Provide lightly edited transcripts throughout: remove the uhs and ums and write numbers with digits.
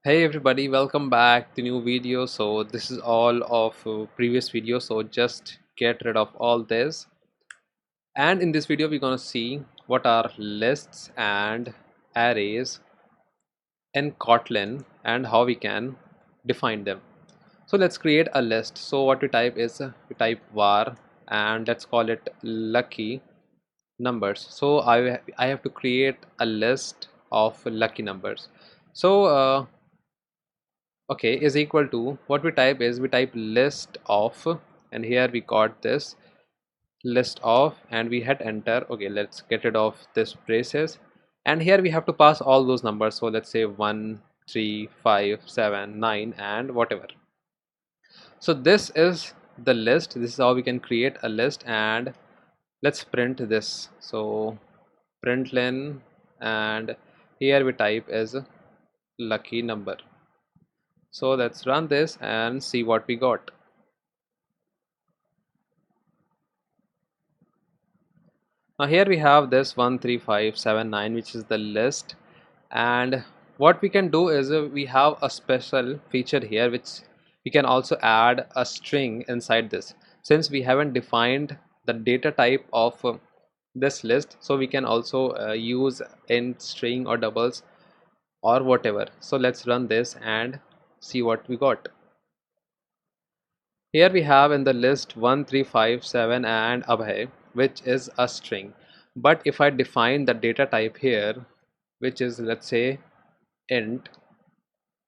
Hey everybody, welcome back to new video. So this is all of previous video, so just get rid of all this. And in this video we're going to see what are lists and arrays in Kotlin and how we can define them. So let's create a list. So what we type is we type var and let's call it lucky numbers. So I have to create a list of lucky numbers. So okay, is equal to, what we type is we type list of, and here we got this list of and we hit enter. Okay, let's get rid of this braces, and here we have to pass all those numbers. So let's say 1 3 5 7 9 and whatever. So this is the list. This is how we can create a list, and let's print this. So println, and here we type is lucky number. So let's run this and see what we got. Now here we have this 13579, which is the list, and what we can do is we have a special feature here which we can also add a string inside this. Since we haven't defined the data type of this list, so we can also use int string or doubles or whatever. So let's run this and see what we got. Here we have in the list 1357 and Abhay, which is a string. But if I define the data type here, which is, let's say, int,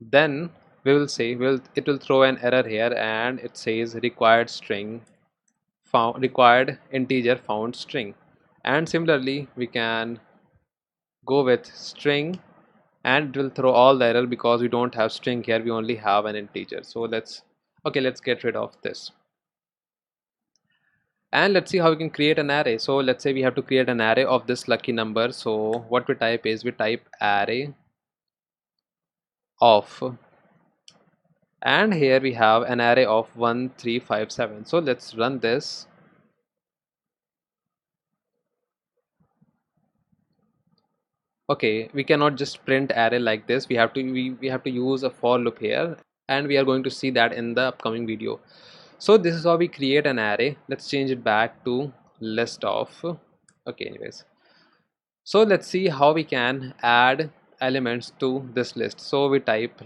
then we will say it will throw an error here, and it says required string found, required integer found string. And similarly we can go with string, and it will throw all the error because we don't have string here, we only have an integer. So let's get rid of this. And let's see how we can create an array. So let's say we have to create an array of this lucky number. So what we type is we type array of, and here we have an array of 1357. So let's run this. Okay, we cannot just print array like this. We have to use a for loop here, and we are going to see that in the upcoming video. So this is how we create an array. Let's change it back to list of. Okay, anyways, so let's see how we can add elements to this list. So we type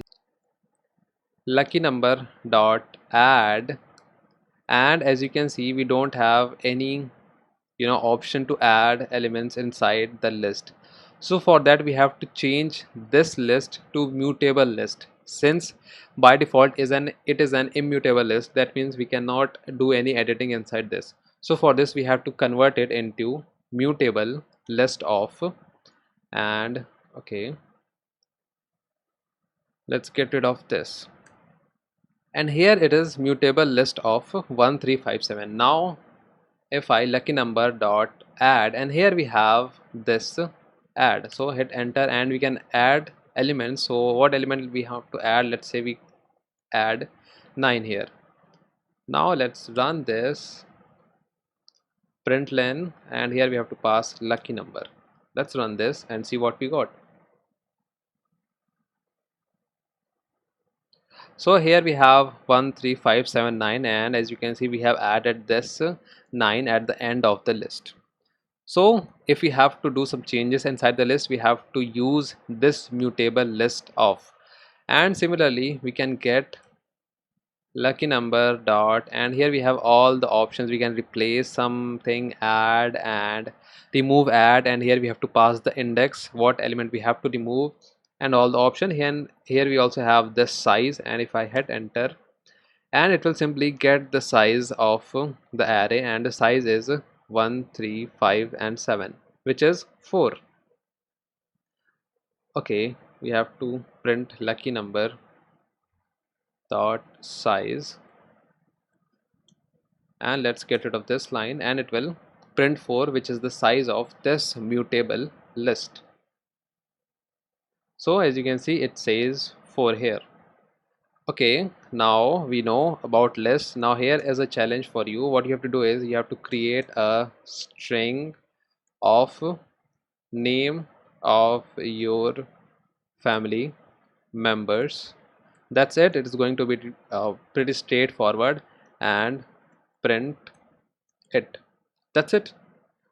lucky number dot add, and as you can see we don't have any option to add elements inside the list. So for that we have to change this list to mutable list. Since by default it is an immutable list, that means we cannot do any editing inside this. So for this we have to convert it into mutable list of, and okay, let's get rid of this, and here it is mutable list of 1357. Now if I lucky number dot add, and here we have this add, so hit enter and we can add elements. So what element we have to add? Let's say we add 9 here. Now let's run this, println, and here we have to pass lucky number. Let's run this and see what we got. So here we have 13579, and as you can see we have added this 9 at the end of the list. So if we have to do some changes inside the list, we have to use this mutable list of, and similarly we can get lucky number dot, and here we have all the options. We can replace something, add and remove add, and here we have to pass the index, what element we have to remove, and all the option here. And here we also have this size, and if I hit enter, and it will simply get the size of the array, and the size is 1 3 5 and 7, which is 4. Okay, we have to print lucky number dot size, and let's get rid of this line, and it will print 4, which is the size of this mutable list. So as you can see it says 4 here. Okay, now we know about list. Now here is a challenge for you. What you have to do is you have to create a string of name of your family, members. That's it. It is going to be pretty straightforward, and print it. That's it.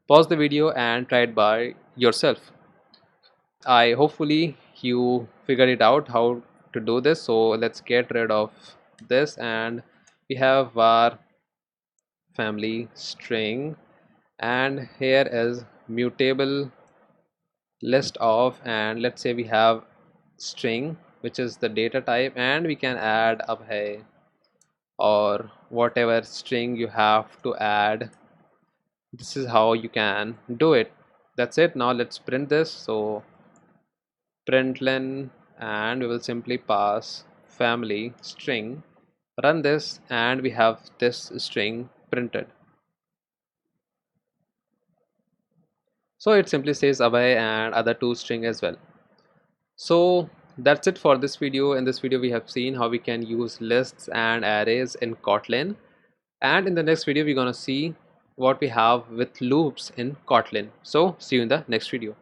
Pause the video and try it by yourself. I hopefully you figured it out how to do this. So let's get rid of this, and we have our family string, and here is mutable list of, and let's say we have string, which is the data type, and we can add abhay or whatever string you have to add. This is how you can do it. That's it. Now let's print this. So println, and we will simply pass family string. Run this, and we have this string printed. So it simply says abhay and other two string as well. So that's it for this video. In this video we have seen how we can use lists and arrays in Kotlin, and in the next video we're gonna see what we have with loops in Kotlin. So see you in the next video.